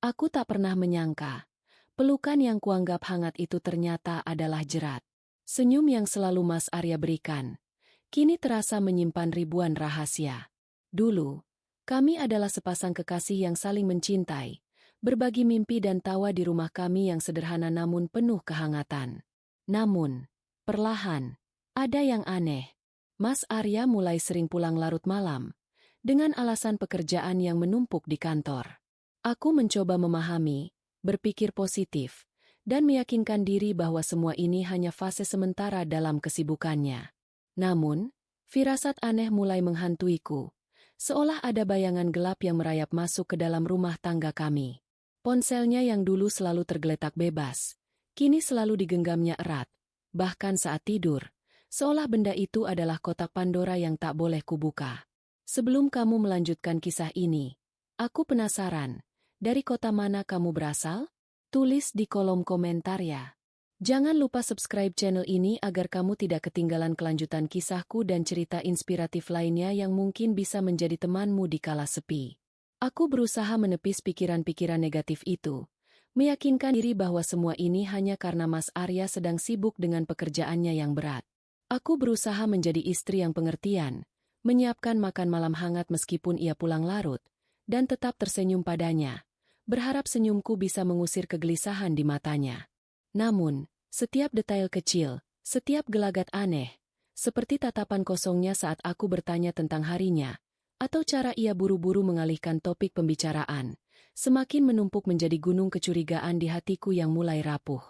Aku tak pernah menyangka, pelukan yang kuanggap hangat itu ternyata adalah jerat. Senyum yang selalu Mas Arya berikan, kini terasa menyimpan ribuan rahasia. Dulu, kami adalah sepasang kekasih yang saling mencintai, berbagi mimpi dan tawa di rumah kami yang sederhana namun penuh kehangatan. Namun, perlahan, ada yang aneh. Mas Arya mulai sering pulang larut malam, dengan alasan pekerjaan yang menumpuk di kantor. Aku mencoba memahami, berpikir positif, dan meyakinkan diri bahwa semua ini hanya fase sementara dalam kesibukannya. Namun, firasat aneh mulai menghantuiku, seolah ada bayangan gelap yang merayap masuk ke dalam rumah tangga kami. Ponselnya yang dulu selalu tergeletak bebas, kini selalu digenggamnya erat, bahkan saat tidur, seolah benda itu adalah kotak Pandora yang tak boleh kubuka. Sebelum kamu melanjutkan kisah ini, aku penasaran, dari kota mana kamu berasal? Tulis di kolom komentar ya. Jangan lupa subscribe channel ini agar kamu tidak ketinggalan kelanjutan kisahku dan cerita inspiratif lainnya yang mungkin bisa menjadi temanmu di kala sepi. Aku berusaha menepis pikiran-pikiran negatif itu, meyakinkan diri bahwa semua ini hanya karena Mas Arya sedang sibuk dengan pekerjaannya yang berat. Aku berusaha menjadi istri yang pengertian, menyiapkan makan malam hangat meskipun ia pulang larut, dan tetap tersenyum padanya, berharap senyumku bisa mengusir kegelisahan di matanya. Namun, setiap detail kecil, setiap gelagat aneh, seperti tatapan kosongnya saat aku bertanya tentang harinya, atau cara ia buru-buru mengalihkan topik pembicaraan, semakin menumpuk menjadi gunung kecurigaan di hatiku yang mulai rapuh.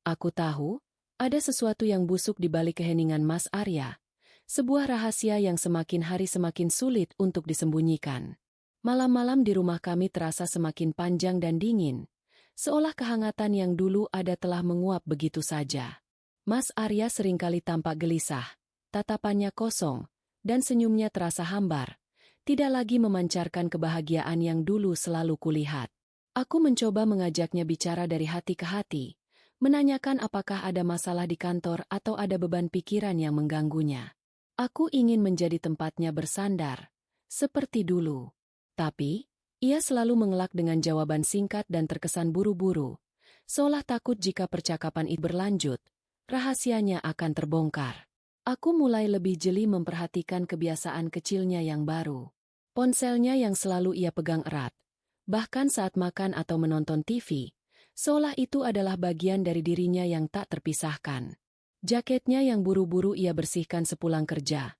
Aku tahu, ada sesuatu yang busuk di balik keheningan Mas Arya, sebuah rahasia yang semakin hari semakin sulit untuk disembunyikan. Malam-malam di rumah kami terasa semakin panjang dan dingin, seolah kehangatan yang dulu ada telah menguap begitu saja. Mas Arya seringkali tampak gelisah, tatapannya kosong, dan senyumnya terasa hambar, tidak lagi memancarkan kebahagiaan yang dulu selalu kulihat. Aku mencoba mengajaknya bicara dari hati ke hati, menanyakan apakah ada masalah di kantor atau ada beban pikiran yang mengganggunya. Aku ingin menjadi tempatnya bersandar, seperti dulu. Tapi, ia selalu mengelak dengan jawaban singkat dan terkesan buru-buru, seolah takut jika percakapan itu berlanjut, rahasianya akan terbongkar. Aku mulai lebih jeli memperhatikan kebiasaan kecilnya yang baru. Ponselnya yang selalu ia pegang erat, bahkan saat makan atau menonton TV, seolah itu adalah bagian dari dirinya yang tak terpisahkan. Jaketnya yang buru-buru ia bersihkan sepulang kerja,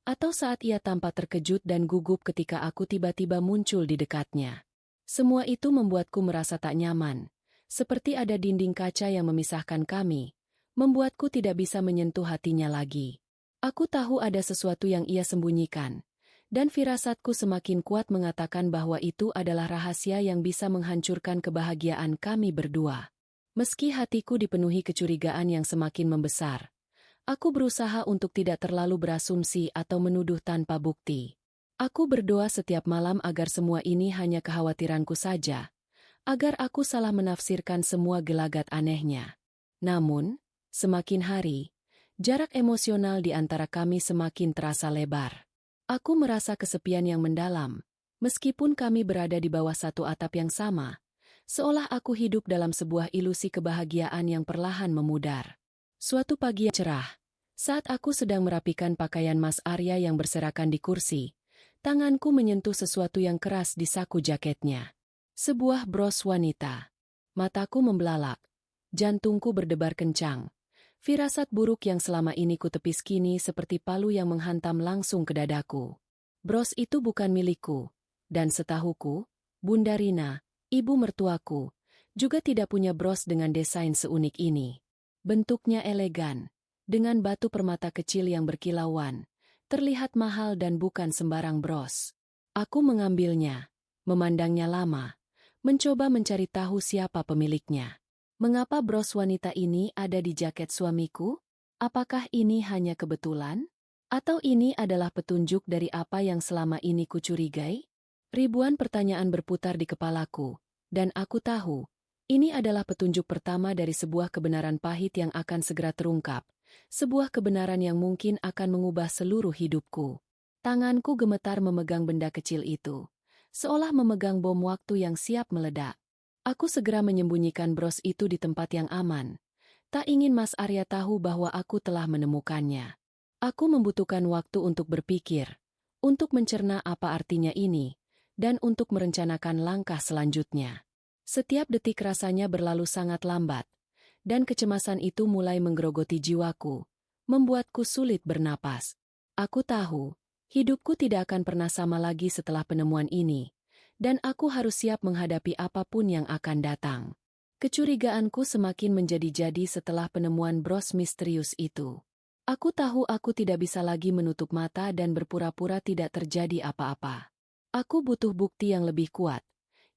atau saat ia tampak terkejut dan gugup ketika aku tiba-tiba muncul di dekatnya. Semua itu membuatku merasa tak nyaman, seperti ada dinding kaca yang memisahkan kami, membuatku tidak bisa menyentuh hatinya lagi. Aku tahu ada sesuatu yang ia sembunyikan, dan firasatku semakin kuat mengatakan bahwa itu adalah rahasia yang bisa menghancurkan kebahagiaan kami berdua. Meski hatiku dipenuhi kecurigaan yang semakin membesar, aku berusaha untuk tidak terlalu berasumsi atau menuduh tanpa bukti. Aku berdoa setiap malam agar semua ini hanya kekhawatiranku saja, agar aku salah menafsirkan semua gelagat anehnya. Namun, semakin hari, jarak emosional di antara kami semakin terasa lebar. Aku merasa kesepian yang mendalam, meskipun kami berada di bawah satu atap yang sama, seolah aku hidup dalam sebuah ilusi kebahagiaan yang perlahan memudar. Suatu pagi yang cerah, saat aku sedang merapikan pakaian Mas Arya yang berserakan di kursi, tanganku menyentuh sesuatu yang keras di saku jaketnya. Sebuah bros wanita. Mataku membelalak, jantungku berdebar kencang. Firasat buruk yang selama ini kutepis kini seperti palu yang menghantam langsung ke dadaku. Bros itu bukan milikku, dan setahuku, Bunda Rina, ibu mertuaku, juga tidak punya bros dengan desain seunik ini. Bentuknya elegan, dengan batu permata kecil yang berkilauan, terlihat mahal dan bukan sembarang bros. Aku mengambilnya, memandangnya lama, mencoba mencari tahu siapa pemiliknya. Mengapa bros wanita ini ada di jaket suamiku? Apakah ini hanya kebetulan? Atau ini adalah petunjuk dari apa yang selama ini kucurigai? Ribuan pertanyaan berputar di kepalaku, dan aku tahu, ini adalah petunjuk pertama dari sebuah kebenaran pahit yang akan segera terungkap, sebuah kebenaran yang mungkin akan mengubah seluruh hidupku. Tanganku gemetar memegang benda kecil itu, seolah memegang bom waktu yang siap meledak. Aku segera menyembunyikan bros itu di tempat yang aman. Tak ingin Mas Arya tahu bahwa aku telah menemukannya. Aku membutuhkan waktu untuk berpikir, untuk mencerna apa artinya ini, dan untuk merencanakan langkah selanjutnya. Setiap detik rasanya berlalu sangat lambat, dan kecemasan itu mulai menggerogoti jiwaku, membuatku sulit bernapas. Aku tahu, hidupku tidak akan pernah sama lagi setelah penemuan ini, dan aku harus siap menghadapi apapun yang akan datang. Kecurigaanku semakin menjadi-jadi setelah penemuan bros misterius itu. Aku tahu aku tidak bisa lagi menutup mata dan berpura-pura tidak terjadi apa-apa. Aku butuh bukti yang lebih kuat,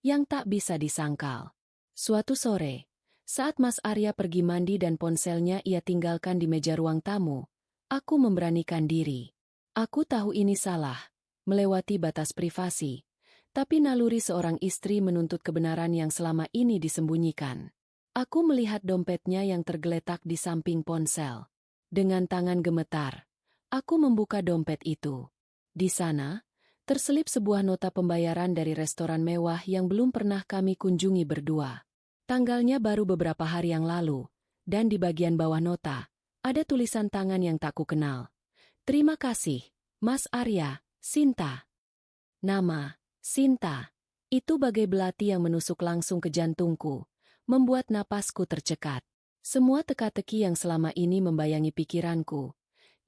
yang tak bisa disangkal. Suatu sore, saat Mas Arya pergi mandi dan ponselnya ia tinggalkan di meja ruang tamu, aku memberanikan diri. Aku tahu ini salah, melewati batas privasi, tapi naluri seorang istri menuntut kebenaran yang selama ini disembunyikan. Aku melihat dompetnya yang tergeletak di samping ponsel. Dengan tangan gemetar, aku membuka dompet itu. Di sana, terselip sebuah nota pembayaran dari restoran mewah yang belum pernah kami kunjungi berdua. Tanggalnya baru beberapa hari yang lalu, dan di bagian bawah nota, ada tulisan tangan yang tak kukenal. Terima kasih, Mas Arya, Sinta. Nama, Sinta. Itu bagai belati yang menusuk langsung ke jantungku, membuat napasku tercekat. Semua teka-teki yang selama ini membayangi pikiranku,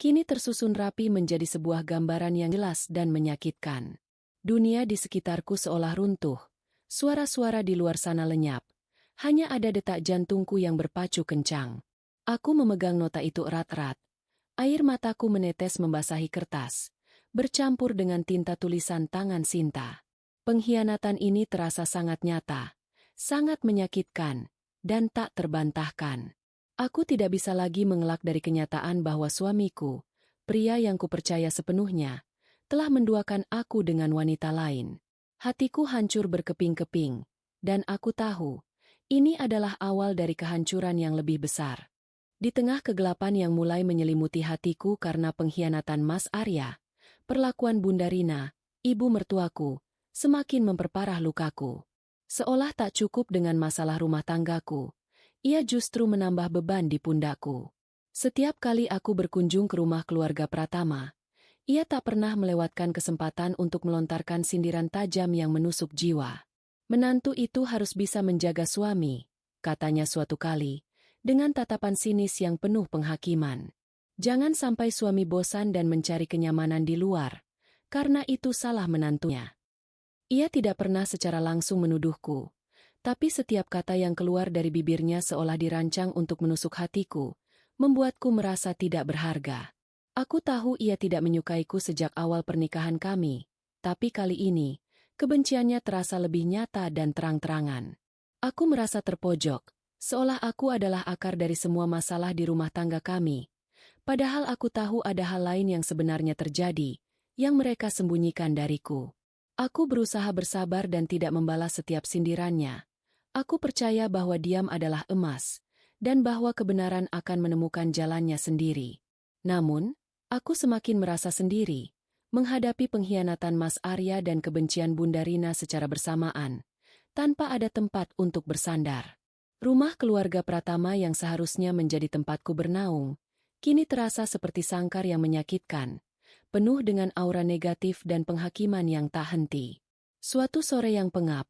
kini tersusun rapi menjadi sebuah gambaran yang jelas dan menyakitkan. Dunia di sekitarku seolah runtuh, suara-suara di luar sana lenyap. Hanya ada detak jantungku yang berpacu kencang. Aku memegang nota itu erat-erat. Air mataku menetes membasahi kertas, bercampur dengan tinta tulisan tangan Sinta. Pengkhianatan ini terasa sangat nyata, sangat menyakitkan, dan tak terbantahkan. Aku tidak bisa lagi mengelak dari kenyataan bahwa suamiku, pria yang kupercaya sepenuhnya, telah menduakan aku dengan wanita lain. Hatiku hancur berkeping-keping, dan aku tahu, ini adalah awal dari kehancuran yang lebih besar. Di tengah kegelapan yang mulai menyelimuti hatiku karena pengkhianatan Mas Arya, perlakuan Bunda Rina, ibu mertuaku, semakin memperparah lukaku. Seolah tak cukup dengan masalah rumah tanggaku, ia justru menambah beban di pundakku. Setiap kali aku berkunjung ke rumah keluarga Pratama, ia tak pernah melewatkan kesempatan untuk melontarkan sindiran tajam yang menusuk jiwa. Menantu itu harus bisa menjaga suami, katanya suatu kali, dengan tatapan sinis yang penuh penghakiman. Jangan sampai suami bosan dan mencari kenyamanan di luar, karena itu salah menantunya. Ia tidak pernah secara langsung menuduhku, tapi setiap kata yang keluar dari bibirnya seolah dirancang untuk menusuk hatiku, membuatku merasa tidak berharga. Aku tahu ia tidak menyukaiku sejak awal pernikahan kami, tapi kali ini, kebenciannya terasa lebih nyata dan terang-terangan. Aku merasa terpojok, seolah aku adalah akar dari semua masalah di rumah tangga kami. Padahal aku tahu ada hal lain yang sebenarnya terjadi, yang mereka sembunyikan dariku. Aku berusaha bersabar dan tidak membalas setiap sindirannya. Aku percaya bahwa diam adalah emas, dan bahwa kebenaran akan menemukan jalannya sendiri. Namun, aku semakin merasa sendiri, menghadapi pengkhianatan Mas Arya dan kebencian Bunda Rina secara bersamaan, tanpa ada tempat untuk bersandar. Rumah keluarga Pratama yang seharusnya menjadi tempatku bernaung, kini terasa seperti sangkar yang menyakitkan, penuh dengan aura negatif dan penghakiman yang tak henti. Suatu sore yang pengap,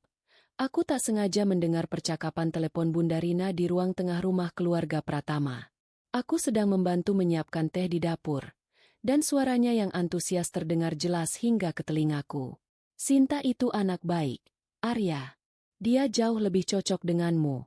aku tak sengaja mendengar percakapan telepon Bunda Rina di ruang tengah rumah keluarga Pratama. Aku sedang membantu menyiapkan teh di dapur, dan suaranya yang antusias terdengar jelas hingga ke telingaku. Sinta itu anak baik, Arya. Dia jauh lebih cocok denganmu,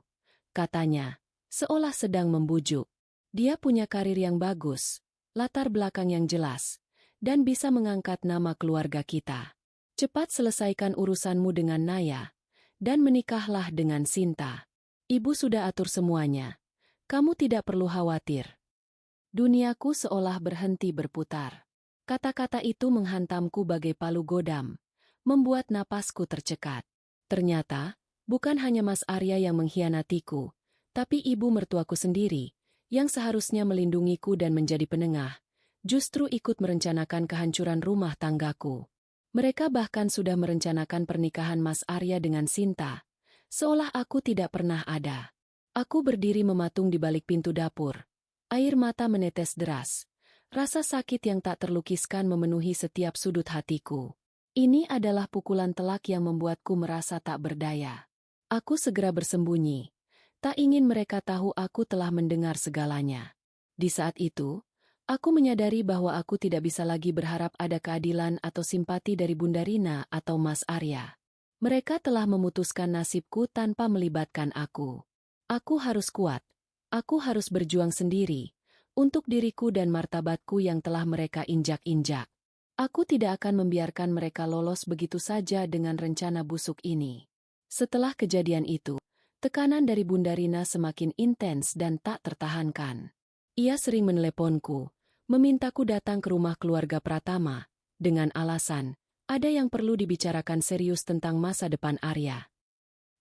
katanya, seolah sedang membujuk. Dia punya karir yang bagus, latar belakang yang jelas, dan bisa mengangkat nama keluarga kita. Cepat selesaikan urusanmu dengan Naya, dan menikahlah dengan Sinta. Ibu sudah atur semuanya. Kamu tidak perlu khawatir. Duniaku seolah berhenti berputar. Kata-kata itu menghantamku bagai palu godam, membuat napasku tercekat. Ternyata, bukan hanya Mas Arya yang mengkhianatiku, tapi ibu mertuaku sendiri, yang seharusnya melindungiku dan menjadi penengah, justru ikut merencanakan kehancuran rumah tanggaku. Mereka bahkan sudah merencanakan pernikahan Mas Arya dengan Sinta, Seolah aku tidak pernah ada. Aku berdiri mematung di balik pintu dapur. Air mata menetes deras. Rasa sakit yang tak terlukiskan memenuhi setiap sudut hatiku. Ini adalah pukulan telak yang membuatku merasa tak berdaya. Aku segera bersembunyi. Tak ingin mereka tahu aku telah mendengar segalanya. Di saat itu, aku menyadari bahwa aku tidak bisa lagi berharap ada keadilan atau simpati dari Bunda Rina atau Mas Arya. Mereka telah memutuskan nasibku tanpa melibatkan aku. Aku harus kuat. Aku harus berjuang sendiri untuk diriku dan martabatku yang telah mereka injak-injak. Aku tidak akan membiarkan mereka lolos begitu saja dengan rencana busuk ini. Setelah kejadian itu, tekanan dari Bunda Rina semakin intens dan tak tertahankan. Ia sering meneleponku, memintaku datang ke rumah keluarga Pratama, dengan alasan, ada yang perlu dibicarakan serius tentang masa depan Arya.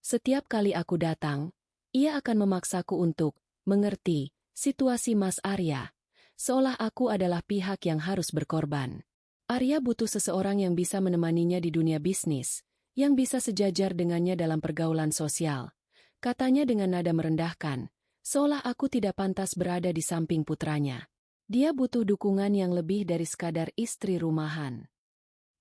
Setiap kali aku datang, ia akan memaksaku untuk mengerti situasi Mas Arya, seolah aku adalah pihak yang harus berkorban. Arya butuh seseorang yang bisa menemaninya di dunia bisnis, yang bisa sejajar dengannya dalam pergaulan sosial. Katanya dengan nada merendahkan, seolah aku tidak pantas berada di samping putranya. Dia butuh dukungan yang lebih dari sekadar istri rumahan.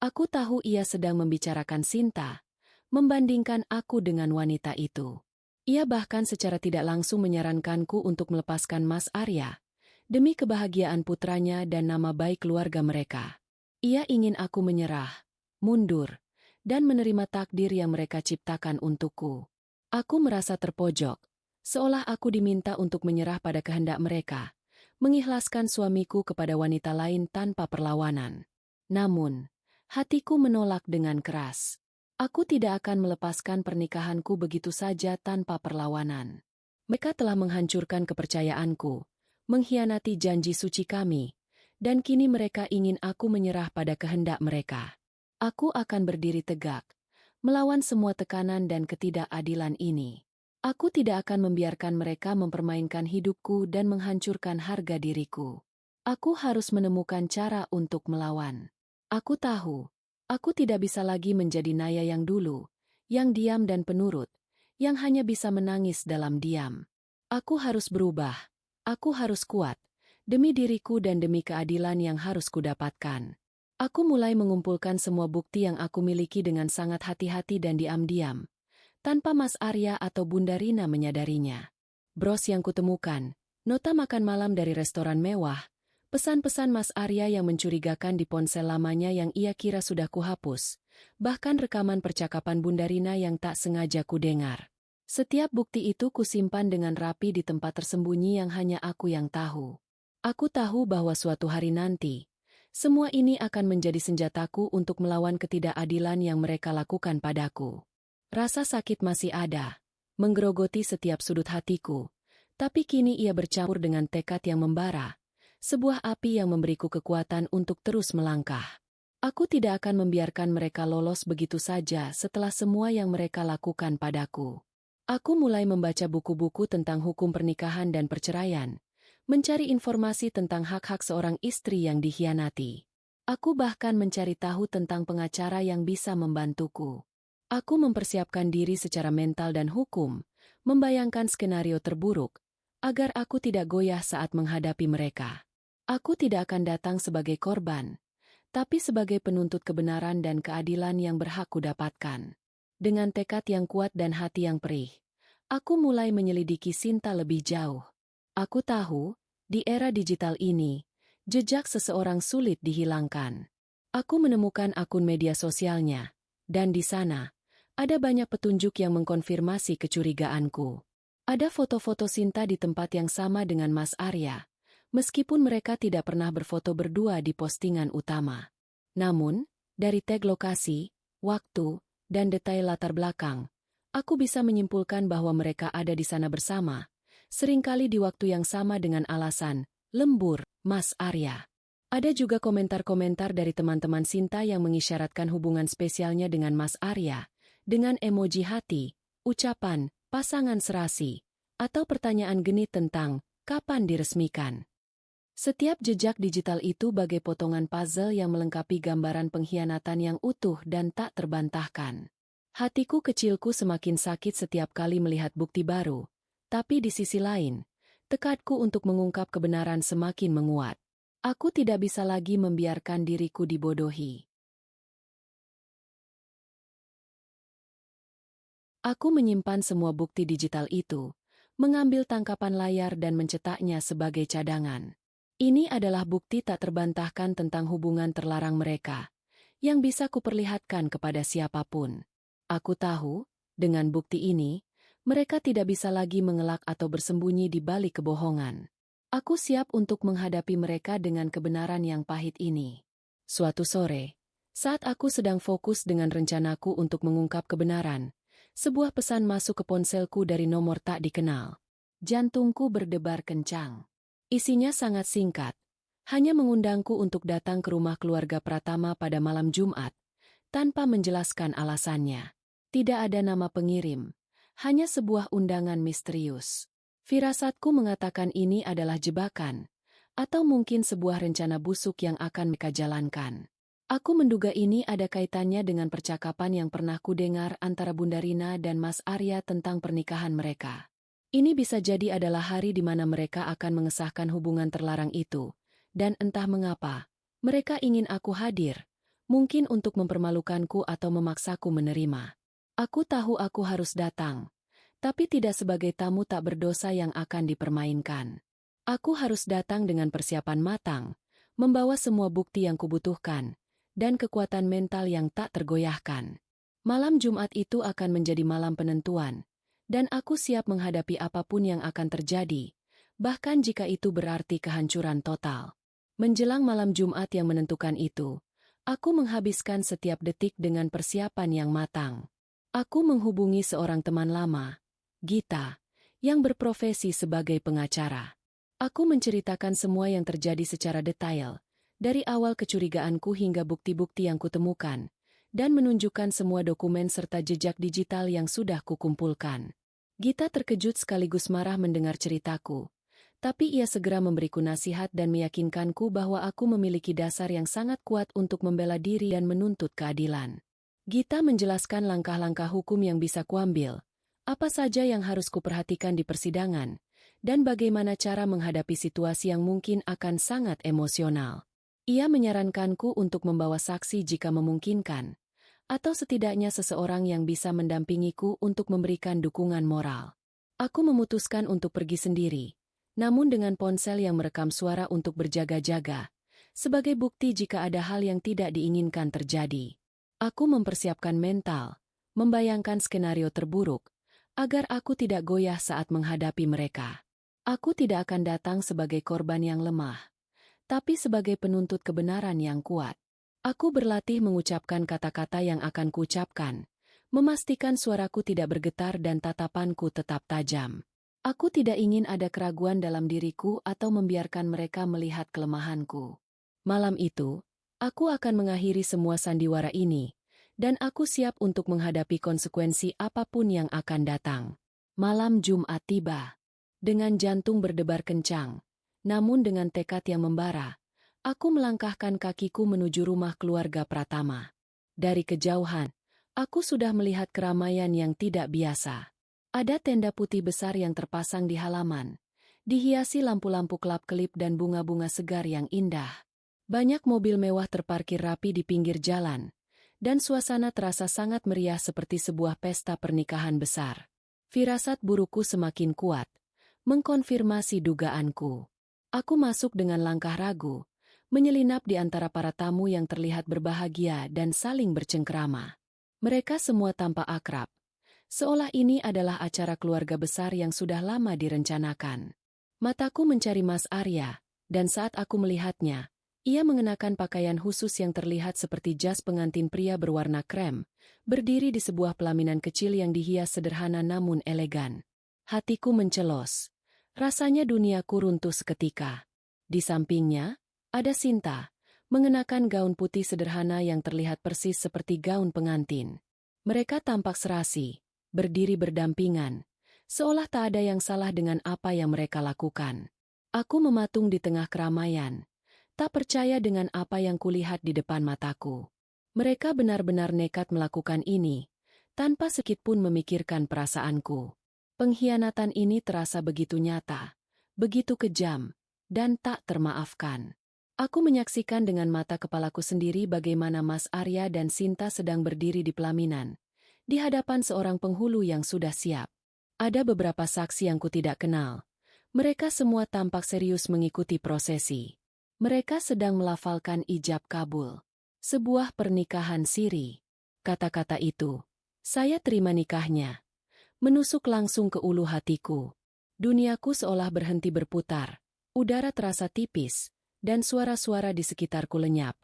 Aku tahu ia sedang membicarakan Sinta, membandingkan aku dengan wanita itu. Ia bahkan secara tidak langsung menyarankanku untuk melepaskan Mas Arya, demi kebahagiaan putranya dan nama baik keluarga mereka. Ia ingin aku menyerah, mundur, dan menerima takdir yang mereka ciptakan untukku. Aku merasa terpojok, seolah aku diminta untuk menyerah pada kehendak mereka, mengikhlaskan suamiku kepada wanita lain tanpa perlawanan. Namun, hatiku menolak dengan keras. Aku tidak akan melepaskan pernikahanku begitu saja tanpa perlawanan. Mereka telah menghancurkan kepercayaanku, mengkhianati janji suci kami, dan kini mereka ingin aku menyerah pada kehendak mereka. Aku akan berdiri tegak, melawan semua tekanan dan ketidakadilan ini. Aku tidak akan membiarkan mereka mempermainkan hidupku dan menghancurkan harga diriku. Aku harus menemukan cara untuk melawan. Aku tahu, aku tidak bisa lagi menjadi Naya yang dulu, yang diam dan penurut, yang hanya bisa menangis dalam diam. Aku harus berubah. Aku harus kuat, demi diriku dan demi keadilan yang harus kudapatkan. Aku mulai mengumpulkan semua bukti yang aku miliki dengan sangat hati-hati dan diam-diam, tanpa Mas Arya atau Bunda Rina menyadarinya. Bros yang kutemukan, nota makan malam dari restoran mewah, pesan-pesan Mas Arya yang mencurigakan di ponsel lamanya yang ia kira sudah kuhapus, bahkan rekaman percakapan Bunda Rina yang tak sengaja kudengar. Setiap bukti itu kusimpan dengan rapi di tempat tersembunyi yang hanya aku yang tahu. Aku tahu bahwa suatu hari nanti, semua ini akan menjadi senjataku untuk melawan ketidakadilan yang mereka lakukan padaku. Rasa sakit masih ada, menggerogoti setiap sudut hatiku, tapi kini ia bercampur dengan tekad yang membara, sebuah api yang memberiku kekuatan untuk terus melangkah. Aku tidak akan membiarkan mereka lolos begitu saja setelah semua yang mereka lakukan padaku. Aku mulai membaca buku-buku tentang hukum pernikahan dan perceraian, mencari informasi tentang hak-hak seorang istri yang dikhianati. Aku bahkan mencari tahu tentang pengacara yang bisa membantuku. Aku mempersiapkan diri secara mental dan hukum, membayangkan skenario terburuk, agar aku tidak goyah saat menghadapi mereka. Aku tidak akan datang sebagai korban, tapi sebagai penuntut kebenaran dan keadilan yang berhak kudapatkan. Dengan tekad yang kuat dan hati yang perih, aku mulai menyelidiki Sinta lebih jauh. Aku tahu, di era digital ini, jejak seseorang sulit dihilangkan. Aku menemukan akun media sosialnya, dan di sana, ada banyak petunjuk yang mengkonfirmasi kecurigaanku. Ada foto-foto Sinta di tempat yang sama dengan Mas Arya, meskipun mereka tidak pernah berfoto berdua di postingan utama. Namun, dari tag lokasi, waktu, dan detail latar belakang, aku bisa menyimpulkan bahwa mereka ada di sana bersama, seringkali di waktu yang sama dengan alasan, lembur, Mas Arya. Ada juga komentar-komentar dari teman-teman Sinta yang mengisyaratkan hubungan spesialnya dengan Mas Arya, dengan emoji hati, ucapan, pasangan serasi, atau pertanyaan genit tentang, kapan diresmikan. Setiap jejak digital itu bagai potongan puzzle yang melengkapi gambaran pengkhianatan yang utuh dan tak terbantahkan. Hatiku kecilku semakin sakit setiap kali melihat bukti baru, tapi di sisi lain, tekadku untuk mengungkap kebenaran semakin menguat. Aku tidak bisa lagi membiarkan diriku dibodohi. Aku menyimpan semua bukti digital itu, mengambil tangkapan layar dan mencetaknya sebagai cadangan. Ini adalah bukti tak terbantahkan tentang hubungan terlarang mereka, yang bisa kuperlihatkan kepada siapapun. Aku tahu, dengan bukti ini, mereka tidak bisa lagi mengelak atau bersembunyi di balik kebohongan. Aku siap untuk menghadapi mereka dengan kebenaran yang pahit ini. Suatu sore, saat aku sedang fokus dengan rencanaku untuk mengungkap kebenaran, sebuah pesan masuk ke ponselku dari nomor tak dikenal. Jantungku berdebar kencang. Isinya sangat singkat, hanya mengundangku untuk datang ke rumah keluarga Pratama pada malam Jumat, tanpa menjelaskan alasannya. Tidak ada nama pengirim, hanya sebuah undangan misterius. Firasatku mengatakan ini adalah jebakan, atau mungkin sebuah rencana busuk yang akan mereka jalankan. Aku menduga ini ada kaitannya dengan percakapan yang pernah kudengar antara Bunda Rina dan Mas Arya tentang pernikahan mereka. Ini bisa jadi adalah hari di mana mereka akan mengesahkan hubungan terlarang itu, dan entah mengapa, mereka ingin aku hadir, mungkin untuk mempermalukanku atau memaksaku menerima. Aku tahu aku harus datang, tapi tidak sebagai tamu tak berdosa yang akan dipermainkan. Aku harus datang dengan persiapan matang, membawa semua bukti yang kubutuhkan, dan kekuatan mental yang tak tergoyahkan. Malam Jumat itu akan menjadi malam penentuan, dan aku siap menghadapi apapun yang akan terjadi, bahkan jika itu berarti kehancuran total. Menjelang malam Jumat yang menentukan itu, aku menghabiskan setiap detik dengan persiapan yang matang. Aku menghubungi seorang teman lama, Gita, yang berprofesi sebagai pengacara. Aku menceritakan semua yang terjadi secara detail, dari awal kecurigaanku hingga bukti-bukti yang kutemukan, dan menunjukkan semua dokumen serta jejak digital yang sudah kukumpulkan. Gita terkejut sekaligus marah mendengar ceritaku, tapi ia segera memberiku nasihat dan meyakinkanku bahwa aku memiliki dasar yang sangat kuat untuk membela diri dan menuntut keadilan. Gita menjelaskan langkah-langkah hukum yang bisa kuambil, apa saja yang harus kuperhatikan di persidangan, dan bagaimana cara menghadapi situasi yang mungkin akan sangat emosional. Ia menyarankanku untuk membawa saksi jika memungkinkan, atau setidaknya seseorang yang bisa mendampingiku untuk memberikan dukungan moral. Aku memutuskan untuk pergi sendiri, namun dengan ponsel yang merekam suara untuk berjaga-jaga, sebagai bukti jika ada hal yang tidak diinginkan terjadi. Aku mempersiapkan mental, membayangkan skenario terburuk, agar aku tidak goyah saat menghadapi mereka. Aku tidak akan datang sebagai korban yang lemah, tapi sebagai penuntut kebenaran yang kuat. Aku berlatih mengucapkan kata-kata yang akan kuucapkan, memastikan suaraku tidak bergetar dan tatapanku tetap tajam. Aku tidak ingin ada keraguan dalam diriku atau membiarkan mereka melihat kelemahanku. Malam itu, aku akan mengakhiri semua sandiwara ini, dan aku siap untuk menghadapi konsekuensi apapun yang akan datang. Malam Jumat tiba. Dengan jantung berdebar kencang, namun dengan tekad yang membara, aku melangkahkan kakiku menuju rumah keluarga Pratama. Dari kejauhan, aku sudah melihat keramaian yang tidak biasa. Ada tenda putih besar yang terpasang di halaman, dihiasi lampu-lampu kelap-kelip dan bunga-bunga segar yang indah. Banyak mobil mewah terparkir rapi di pinggir jalan, dan suasana terasa sangat meriah seperti sebuah pesta pernikahan besar. Firasat burukku semakin kuat, mengkonfirmasi dugaanku. Aku masuk dengan langkah ragu, menyelinap di antara para tamu yang terlihat berbahagia dan saling bercengkrama. Mereka semua tampak akrab, seolah ini adalah acara keluarga besar yang sudah lama direncanakan. Mataku mencari Mas Arya, dan saat aku melihatnya, ia mengenakan pakaian khusus yang terlihat seperti jas pengantin pria berwarna krem, berdiri di sebuah pelaminan kecil yang dihias sederhana namun elegan. Hatiku mencelos. Rasanya duniaku runtuh seketika. Di sampingnya, ada Sinta, mengenakan gaun putih sederhana yang terlihat persis seperti gaun pengantin. Mereka tampak serasi, berdiri berdampingan, seolah tak ada yang salah dengan apa yang mereka lakukan. Aku mematung di tengah keramaian, tak percaya dengan apa yang kulihat di depan mataku. Mereka benar-benar nekat melakukan ini, tanpa sedikitpun memikirkan perasaanku. Pengkhianatan ini terasa begitu nyata, begitu kejam, dan tak termaafkan. Aku menyaksikan dengan mata kepalaku sendiri bagaimana Mas Arya dan Sinta sedang berdiri di pelaminan, di hadapan seorang penghulu yang sudah siap. Ada beberapa saksi yang ku tidak kenal. Mereka semua tampak serius mengikuti prosesi. Mereka sedang melafalkan ijab kabul. Sebuah pernikahan siri. Kata-kata itu, saya terima nikahnya. Menusuk langsung ke ulu hatiku. Duniaku seolah berhenti berputar. Udara terasa tipis, dan suara-suara di sekitarku lenyap.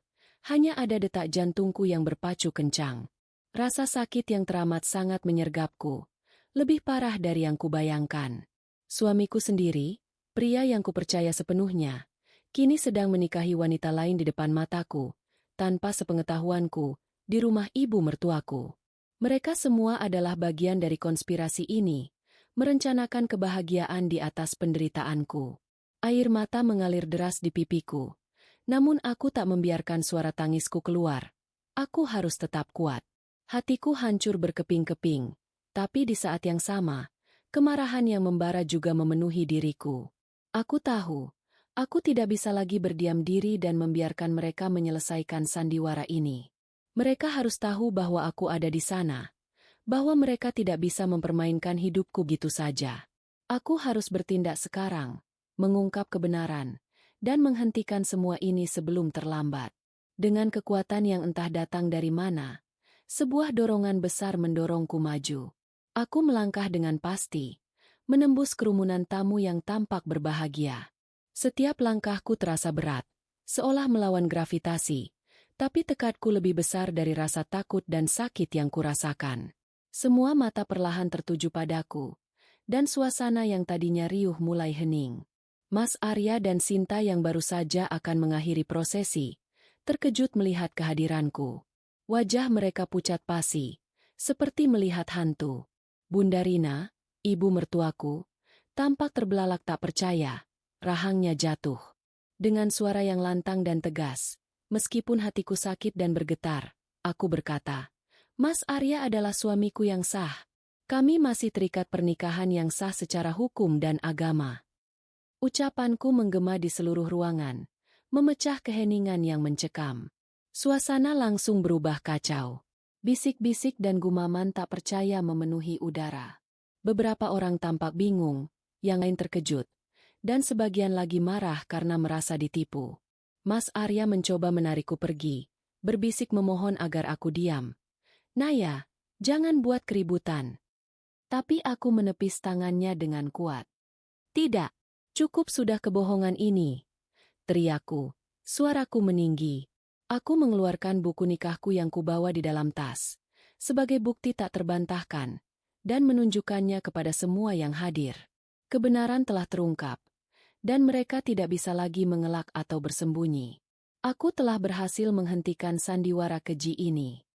Hanya ada detak jantungku yang berpacu kencang. Rasa sakit yang teramat sangat menyergapku. Lebih parah dari yang kubayangkan. Suamiku sendiri, pria yang kupercaya sepenuhnya, kini sedang menikahi wanita lain di depan mataku, tanpa sepengetahuanku, di rumah ibu mertuaku. Mereka semua adalah bagian dari konspirasi ini, merencanakan kebahagiaan di atas penderitaanku. Air mata mengalir deras di pipiku, namun aku tak membiarkan suara tangisku keluar. Aku harus tetap kuat. Hatiku hancur berkeping-keping, tapi di saat yang sama, kemarahan yang membara juga memenuhi diriku. Aku tahu, aku tidak bisa lagi berdiam diri dan membiarkan mereka menyelesaikan sandiwara ini. Mereka harus tahu bahwa aku ada di sana, bahwa mereka tidak bisa mempermainkan hidupku gitu saja. Aku harus bertindak sekarang, mengungkap kebenaran, dan menghentikan semua ini sebelum terlambat. Dengan kekuatan yang entah datang dari mana, sebuah dorongan besar mendorongku maju. Aku melangkah dengan pasti, menembus kerumunan tamu yang tampak berbahagia. Setiap langkahku terasa berat, seolah melawan gravitasi, tapi tekadku lebih besar dari rasa takut dan sakit yang kurasakan. Semua mata perlahan tertuju padaku, dan suasana yang tadinya riuh mulai hening. Mas Arya dan Sinta yang baru saja akan mengakhiri prosesi, terkejut melihat kehadiranku. Wajah mereka pucat pasi, seperti melihat hantu. Bunda Rina, ibu mertuaku, tampak terbelalak tak percaya. Rahangnya jatuh. Dengan suara yang lantang dan tegas, meskipun hatiku sakit dan bergetar, aku berkata, Mas Arya adalah suamiku yang sah. Kami masih terikat pernikahan yang sah secara hukum dan agama. Ucapanku menggema di seluruh ruangan, memecah keheningan yang mencekam. Suasana langsung berubah kacau. Bisik-bisik dan gumaman tak percaya memenuhi udara. Beberapa orang tampak bingung, yang lain terkejut, dan sebagian lagi marah karena merasa ditipu. Mas Arya mencoba menarikku pergi, berbisik memohon agar aku diam. Naya, jangan buat keributan. Tapi aku menepis tangannya dengan kuat. Tidak, cukup sudah kebohongan ini. Teriakku, suaraku meninggi. Aku mengeluarkan buku nikahku yang kubawa di dalam tas, sebagai bukti tak terbantahkan, dan menunjukkannya kepada semua yang hadir. Kebenaran telah terungkap, dan mereka tidak bisa lagi mengelak atau bersembunyi. Aku telah berhasil menghentikan sandiwara keji ini.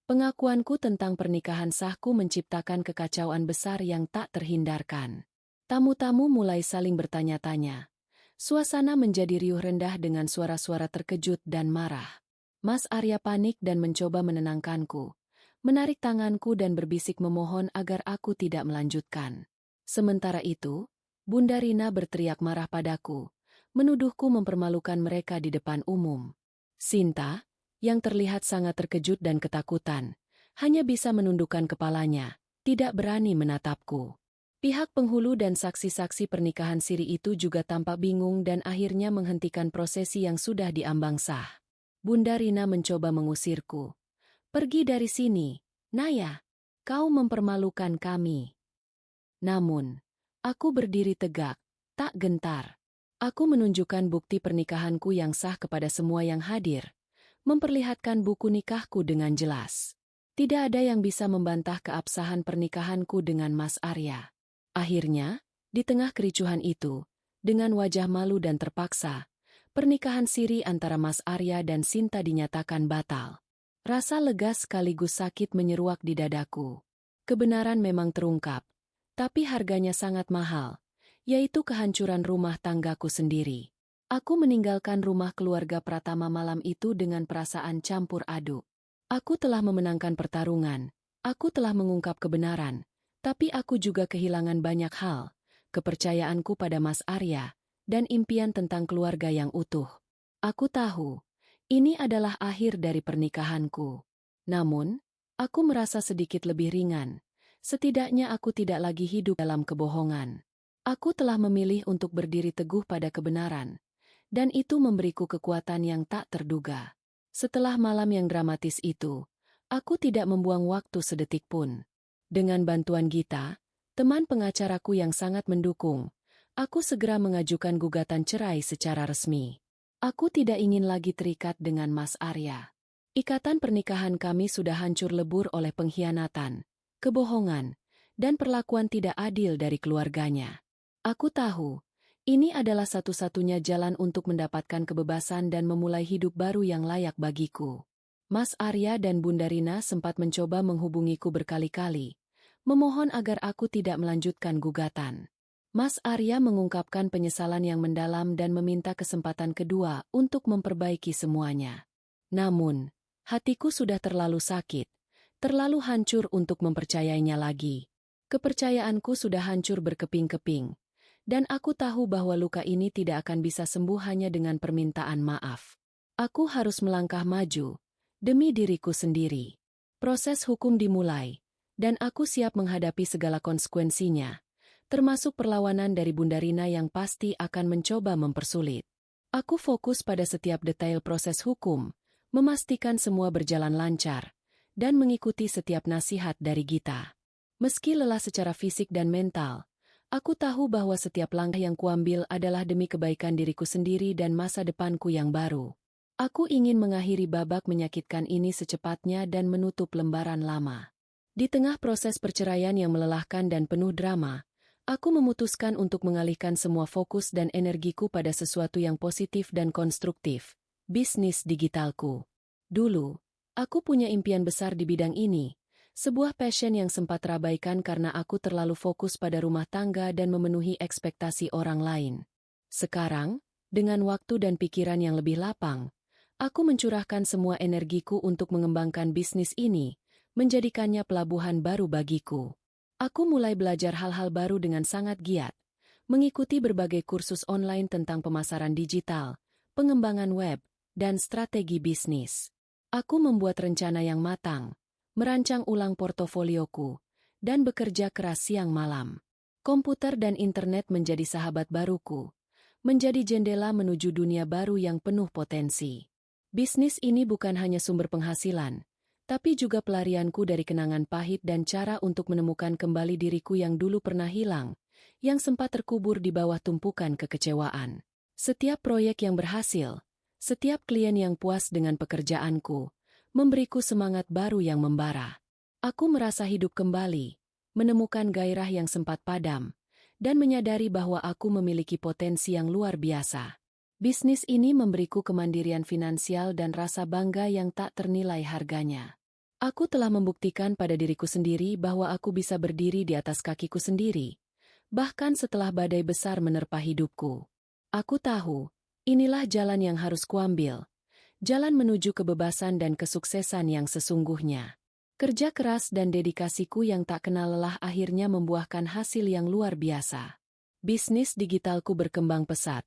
Pengakuanku tentang pernikahan sahku menciptakan kekacauan besar yang tak terhindarkan. Tamu-tamu mulai saling bertanya-tanya. Suasana menjadi riuh rendah dengan suara-suara terkejut dan marah. Mas Arya panik dan mencoba menenangkanku, menarik tanganku dan berbisik memohon agar aku tidak melanjutkan. Sementara itu, Bunda Rina berteriak marah padaku, menuduhku mempermalukan mereka di depan umum. Sinta, yang terlihat sangat terkejut dan ketakutan, hanya bisa menundukkan kepalanya, tidak berani menatapku. Pihak penghulu dan saksi-saksi pernikahan siri itu juga tampak bingung dan akhirnya menghentikan prosesi yang sudah diambang sah. Bunda Rina mencoba mengusirku. Pergi dari sini, Naya, kau mempermalukan kami. Namun, aku berdiri tegak, tak gentar. Aku menunjukkan bukti pernikahanku yang sah kepada semua yang hadir, memperlihatkan buku nikahku dengan jelas. Tidak ada yang bisa membantah keabsahan pernikahanku dengan Mas Arya. Akhirnya, di tengah kericuhan itu, dengan wajah malu dan terpaksa, pernikahan siri antara Mas Arya dan Sinta dinyatakan batal. Rasa lega sekaligus sakit menyeruak di dadaku. Kebenaran memang terungkap, tapi harganya sangat mahal, yaitu kehancuran rumah tanggaku sendiri. Aku meninggalkan rumah keluarga Pratama malam itu dengan perasaan campur aduk. Aku telah memenangkan pertarungan, aku telah mengungkap kebenaran, tapi aku juga kehilangan banyak hal, kepercayaanku pada Mas Arya, dan impian tentang keluarga yang utuh. Aku tahu, ini adalah akhir dari pernikahanku. Namun, aku merasa sedikit lebih ringan. Setidaknya aku tidak lagi hidup dalam kebohongan. Aku telah memilih untuk berdiri teguh pada kebenaran, dan itu memberiku kekuatan yang tak terduga. Setelah malam yang dramatis itu, aku tidak membuang waktu sedetik pun. Dengan bantuan Gita, teman pengacaraku yang sangat mendukung, aku segera mengajukan gugatan cerai secara resmi. Aku tidak ingin lagi terikat dengan Mas Arya. Ikatan pernikahan kami sudah hancur lebur oleh pengkhianatan, kebohongan, dan perlakuan tidak adil dari keluarganya. Aku tahu, ini adalah satu-satunya jalan untuk mendapatkan kebebasan dan memulai hidup baru yang layak bagiku. Mas Arya dan Bunda Rina sempat mencoba menghubungiku berkali-kali, memohon agar aku tidak melanjutkan gugatan. Mas Arya mengungkapkan penyesalan yang mendalam dan meminta kesempatan kedua untuk memperbaiki semuanya. Namun, hatiku sudah terlalu sakit, terlalu hancur untuk mempercayainya lagi. Kepercayaanku sudah hancur berkeping-keping. Dan aku tahu bahwa luka ini tidak akan bisa sembuh hanya dengan permintaan maaf. Aku harus melangkah maju, demi diriku sendiri. Proses hukum dimulai, dan aku siap menghadapi segala konsekuensinya, termasuk perlawanan dari Bunda Rina yang pasti akan mencoba mempersulit. Aku fokus pada setiap detail proses hukum, memastikan semua berjalan lancar, dan mengikuti setiap nasihat dari Gita. Meski lelah secara fisik dan mental, aku tahu bahwa setiap langkah yang kuambil adalah demi kebaikan diriku sendiri dan masa depanku yang baru. Aku ingin mengakhiri babak menyakitkan ini secepatnya dan menutup lembaran lama. Di tengah proses perceraian yang melelahkan dan penuh drama, aku memutuskan untuk mengalihkan semua fokus dan energiku pada sesuatu yang positif dan konstruktif, bisnis digitalku. Dulu, aku punya impian besar di bidang ini. Sebuah passion yang sempat terabaikan karena aku terlalu fokus pada rumah tangga dan memenuhi ekspektasi orang lain. Sekarang, dengan waktu dan pikiran yang lebih lapang, aku mencurahkan semua energiku untuk mengembangkan bisnis ini, menjadikannya pelabuhan baru bagiku. Aku mulai belajar hal-hal baru dengan sangat giat, mengikuti berbagai kursus online tentang pemasaran digital, pengembangan web, dan strategi bisnis. Aku membuat rencana yang matang, merancang ulang portofolioku, dan bekerja keras siang malam. Komputer dan internet menjadi sahabat baruku, menjadi jendela menuju dunia baru yang penuh potensi. Bisnis ini bukan hanya sumber penghasilan, tapi juga pelarianku dari kenangan pahit dan cara untuk menemukan kembali diriku yang dulu pernah hilang, yang sempat terkubur di bawah tumpukan kekecewaan. Setiap proyek yang berhasil, setiap klien yang puas dengan pekerjaanku, memberiku semangat baru yang membara. Aku merasa hidup kembali, menemukan gairah yang sempat padam, dan menyadari bahwa aku memiliki potensi yang luar biasa. Bisnis ini memberiku kemandirian finansial dan rasa bangga yang tak ternilai harganya. Aku telah membuktikan pada diriku sendiri bahwa aku bisa berdiri di atas kakiku sendiri, bahkan setelah badai besar menerpa hidupku. Aku tahu, inilah jalan yang harus kuambil. Jalan menuju kebebasan dan kesuksesan yang sesungguhnya. Kerja keras dan dedikasiku yang tak kenal lelah akhirnya membuahkan hasil yang luar biasa. Bisnis digitalku berkembang pesat,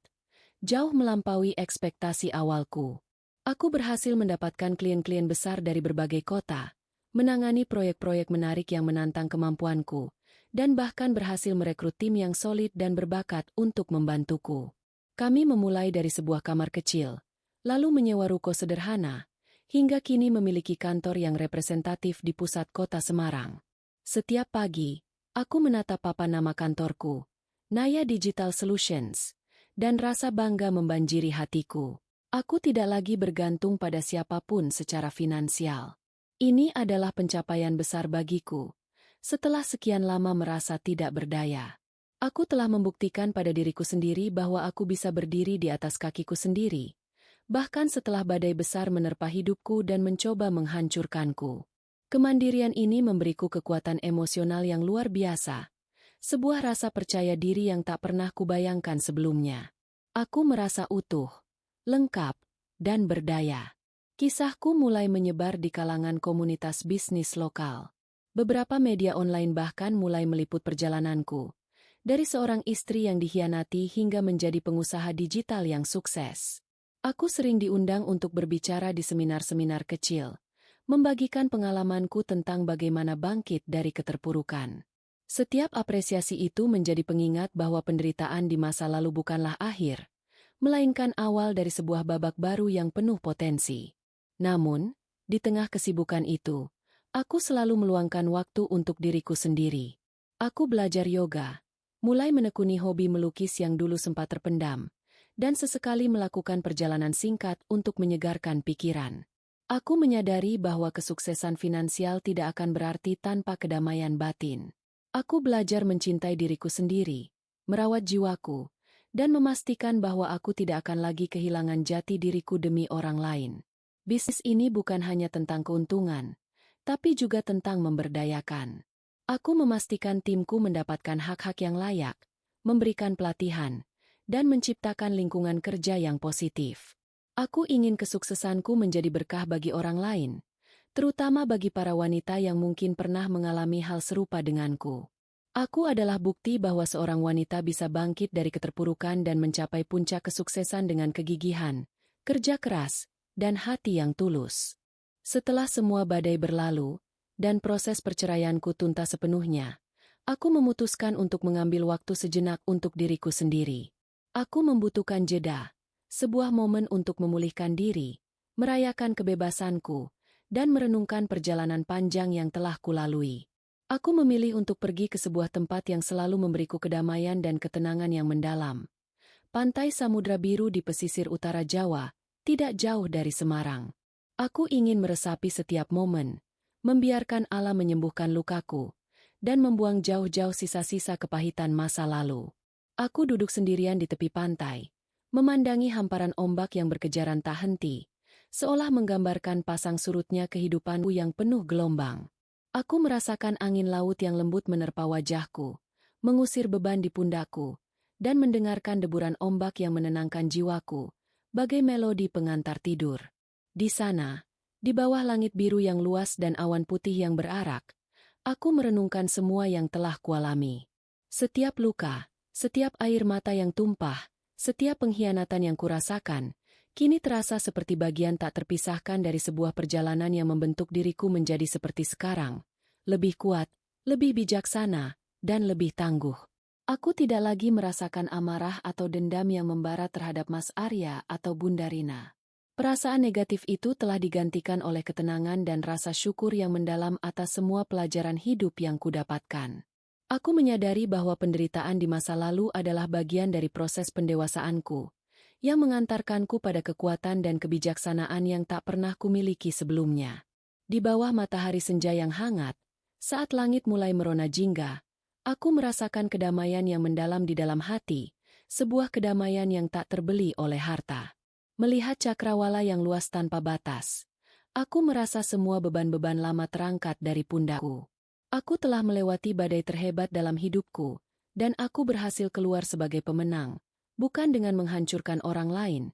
jauh melampaui ekspektasi awalku. Aku berhasil mendapatkan klien-klien besar dari berbagai kota, menangani proyek-proyek menarik yang menantang kemampuanku, dan bahkan berhasil merekrut tim yang solid dan berbakat untuk membantuku. Kami memulai dari sebuah kamar kecil, lalu menyewa ruko sederhana, hingga kini memiliki kantor yang representatif di pusat kota Semarang. Setiap pagi, aku menatap papan nama kantorku, Naya Digital Solutions, dan rasa bangga membanjiri hatiku. Aku tidak lagi bergantung pada siapapun secara finansial. Ini adalah pencapaian besar bagiku. Setelah sekian lama merasa tidak berdaya, aku telah membuktikan pada diriku sendiri bahwa aku bisa berdiri di atas kakiku sendiri, bahkan setelah badai besar menerpa hidupku dan mencoba menghancurkanku. Kemandirian ini memberiku kekuatan emosional yang luar biasa, sebuah rasa percaya diri yang tak pernah kubayangkan sebelumnya. Aku merasa utuh, lengkap, dan berdaya. Kisahku mulai menyebar di kalangan komunitas bisnis lokal. Beberapa media online bahkan mulai meliput perjalananku. Dari seorang istri yang dikhianati hingga menjadi pengusaha digital yang sukses. Aku sering diundang untuk berbicara di seminar-seminar kecil, membagikan pengalamanku tentang bagaimana bangkit dari keterpurukan. Setiap apresiasi itu menjadi pengingat bahwa penderitaan di masa lalu bukanlah akhir, melainkan awal dari sebuah babak baru yang penuh potensi. Namun, di tengah kesibukan itu, aku selalu meluangkan waktu untuk diriku sendiri. Aku belajar yoga, mulai menekuni hobi melukis yang dulu sempat terpendam, dan sesekali melakukan perjalanan singkat untuk menyegarkan pikiran. Aku menyadari bahwa kesuksesan finansial tidak akan berarti tanpa kedamaian batin. Aku belajar mencintai diriku sendiri, merawat jiwaku, dan memastikan bahwa aku tidak akan lagi kehilangan jati diriku demi orang lain. Bisnis ini bukan hanya tentang keuntungan, tapi juga tentang memberdayakan. Aku memastikan timku mendapatkan hak-hak yang layak, memberikan pelatihan, dan menciptakan lingkungan kerja yang positif. Aku ingin kesuksesanku menjadi berkah bagi orang lain, terutama bagi para wanita yang mungkin pernah mengalami hal serupa denganku. Aku adalah bukti bahwa seorang wanita bisa bangkit dari keterpurukan dan mencapai puncak kesuksesan dengan kegigihan, kerja keras, dan hati yang tulus. Setelah semua badai berlalu, dan proses perceraianku tuntas sepenuhnya, aku memutuskan untuk mengambil waktu sejenak untuk diriku sendiri. Aku membutuhkan jeda, sebuah momen untuk memulihkan diri, merayakan kebebasanku, dan merenungkan perjalanan panjang yang telah kulalui. Aku memilih untuk pergi ke sebuah tempat yang selalu memberiku kedamaian dan ketenangan yang mendalam. Pantai Samudra Biru di pesisir utara Jawa, tidak jauh dari Semarang. Aku ingin meresapi setiap momen, membiarkan alam menyembuhkan lukaku, dan membuang jauh-jauh sisa-sisa kepahitan masa lalu. Aku duduk sendirian di tepi pantai, memandangi hamparan ombak yang berkejaran tak henti, seolah menggambarkan pasang surutnya kehidupanku yang penuh gelombang. Aku merasakan angin laut yang lembut menerpa wajahku, mengusir beban di pundakku, dan mendengarkan deburan ombak yang menenangkan jiwaku, bagai melodi pengantar tidur. Di sana, di bawah langit biru yang luas dan awan putih yang berarak, aku merenungkan semua yang telah kualami. Setiap luka, setiap air mata yang tumpah, setiap pengkhianatan yang kurasakan, kini terasa seperti bagian tak terpisahkan dari sebuah perjalanan yang membentuk diriku menjadi seperti sekarang, lebih kuat, lebih bijaksana, dan lebih tangguh. Aku tidak lagi merasakan amarah atau dendam yang membara terhadap Mas Arya atau Bunda Rina. Perasaan negatif itu telah digantikan oleh ketenangan dan rasa syukur yang mendalam atas semua pelajaran hidup yang kudapatkan. Aku menyadari bahwa penderitaan di masa lalu adalah bagian dari proses pendewasaanku, yang mengantarkanku pada kekuatan dan kebijaksanaan yang tak pernah kumiliki sebelumnya. Di bawah matahari senja yang hangat, saat langit mulai merona jingga, aku merasakan kedamaian yang mendalam di dalam hati, sebuah kedamaian yang tak terbeli oleh harta. Melihat cakrawala yang luas tanpa batas, aku merasa semua beban-beban lama terangkat dari pundakku. Aku telah melewati badai terhebat dalam hidupku, dan aku berhasil keluar sebagai pemenang, bukan dengan menghancurkan orang lain,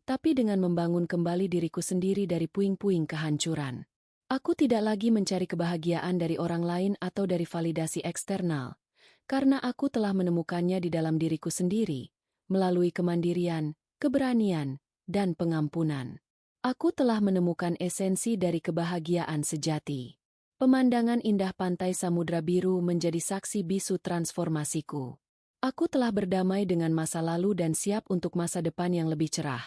tapi dengan membangun kembali diriku sendiri dari puing-puing kehancuran. Aku tidak lagi mencari kebahagiaan dari orang lain atau dari validasi eksternal, karena aku telah menemukannya di dalam diriku sendiri, melalui kemandirian, keberanian, dan pengampunan. Aku telah menemukan esensi dari kebahagiaan sejati. Pemandangan indah pantai Samudra Biru menjadi saksi bisu transformasiku. Aku telah berdamai dengan masa lalu dan siap untuk masa depan yang lebih cerah,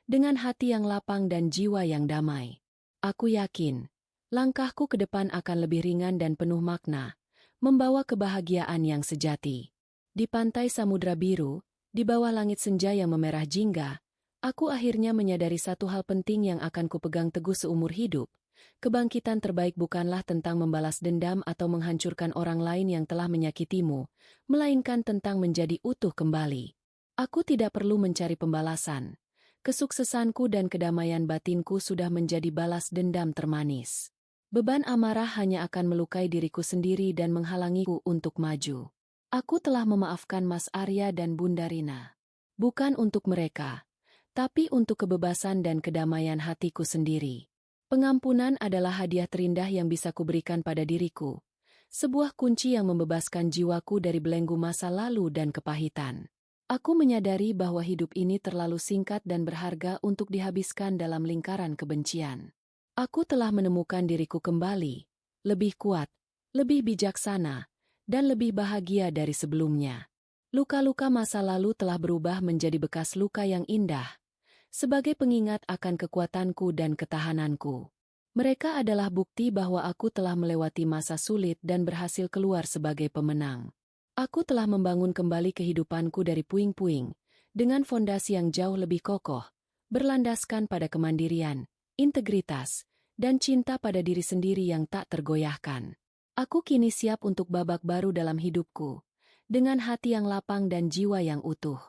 dengan hati yang lapang dan jiwa yang damai. Aku yakin, langkahku ke depan akan lebih ringan dan penuh makna, membawa kebahagiaan yang sejati. Di pantai Samudra Biru, di bawah langit senja yang memerah jingga, aku akhirnya menyadari satu hal penting yang akan kupegang teguh seumur hidup. Kebangkitan terbaik bukanlah tentang membalas dendam atau menghancurkan orang lain yang telah menyakitimu, melainkan tentang menjadi utuh kembali. Aku tidak perlu mencari pembalasan. Kesuksesanku dan kedamaian batinku sudah menjadi balas dendam termanis. Beban amarah hanya akan melukai diriku sendiri dan menghalangiku untuk maju. Aku telah memaafkan Mas Arya dan Bunda Rina. Bukan untuk mereka, tapi untuk kebebasan dan kedamaian hatiku sendiri. Pengampunan adalah hadiah terindah yang bisa kuberikan pada diriku. Sebuah kunci yang membebaskan jiwaku dari belenggu masa lalu dan kepahitan. Aku menyadari bahwa hidup ini terlalu singkat dan berharga untuk dihabiskan dalam lingkaran kebencian. Aku telah menemukan diriku kembali, lebih kuat, lebih bijaksana, dan lebih bahagia dari sebelumnya. Luka-luka masa lalu telah berubah menjadi bekas luka yang indah, sebagai pengingat akan kekuatanku dan ketahananku. Mereka adalah bukti bahwa aku telah melewati masa sulit dan berhasil keluar sebagai pemenang. Aku telah membangun kembali kehidupanku dari puing-puing, dengan fondasi yang jauh lebih kokoh, berlandaskan pada kemandirian, integritas, dan cinta pada diri sendiri yang tak tergoyahkan. Aku kini siap untuk babak baru dalam hidupku, dengan hati yang lapang dan jiwa yang utuh.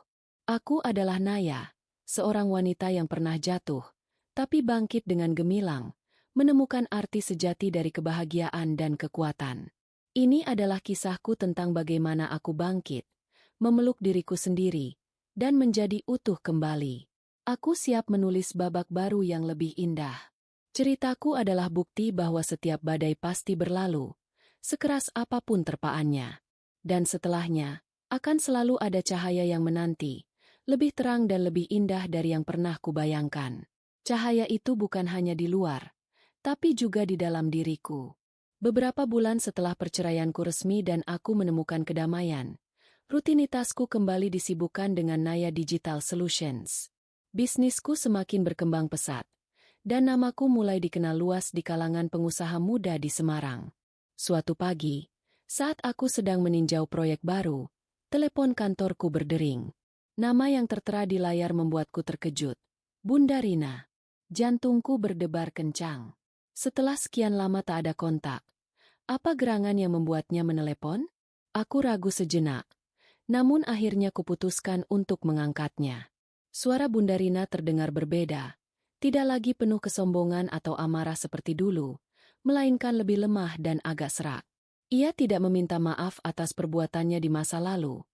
Aku adalah Naya, seorang wanita yang pernah jatuh, tapi bangkit dengan gemilang, menemukan arti sejati dari kebahagiaan dan kekuatan. Ini adalah kisahku tentang bagaimana aku bangkit, memeluk diriku sendiri, dan menjadi utuh kembali. Aku siap menulis babak baru yang lebih indah. Ceritaku adalah bukti bahwa setiap badai pasti berlalu, sekeras apapun terpaannya. Dan setelahnya, akan selalu ada cahaya yang menanti, lebih terang dan lebih indah dari yang pernah kubayangkan. Cahaya itu bukan hanya di luar, tapi juga di dalam diriku. Beberapa bulan setelah perceraianku resmi dan aku menemukan kedamaian, rutinitasku kembali disibukkan dengan Naya Digital Solutions. Bisnisku semakin berkembang pesat, dan namaku mulai dikenal luas di kalangan pengusaha muda di Semarang. Suatu pagi, saat aku sedang meninjau proyek baru, telepon kantorku berdering. Nama yang tertera di layar membuatku terkejut. Bunda Rina. Jantungku berdebar kencang. Setelah sekian lama tak ada kontak, apa gerangan yang membuatnya menelepon? Aku ragu sejenak, namun akhirnya kuputuskan untuk mengangkatnya. Suara Bunda Rina terdengar berbeda, tidak lagi penuh kesombongan atau amarah seperti dulu, melainkan lebih lemah dan agak serak. Ia tidak meminta maaf atas perbuatannya di masa lalu,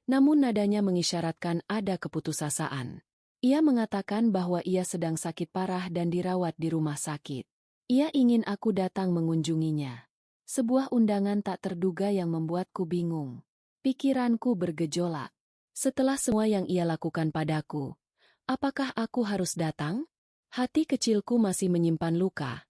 namun nadanya mengisyaratkan ada keputusasaan. Ia mengatakan bahwa ia sedang sakit parah dan dirawat di rumah sakit. Ia ingin aku datang mengunjunginya. Sebuah undangan tak terduga yang membuatku bingung. Pikiranku bergejolak. Setelah semua yang ia lakukan padaku, apakah aku harus datang? Hati kecilku masih menyimpan luka.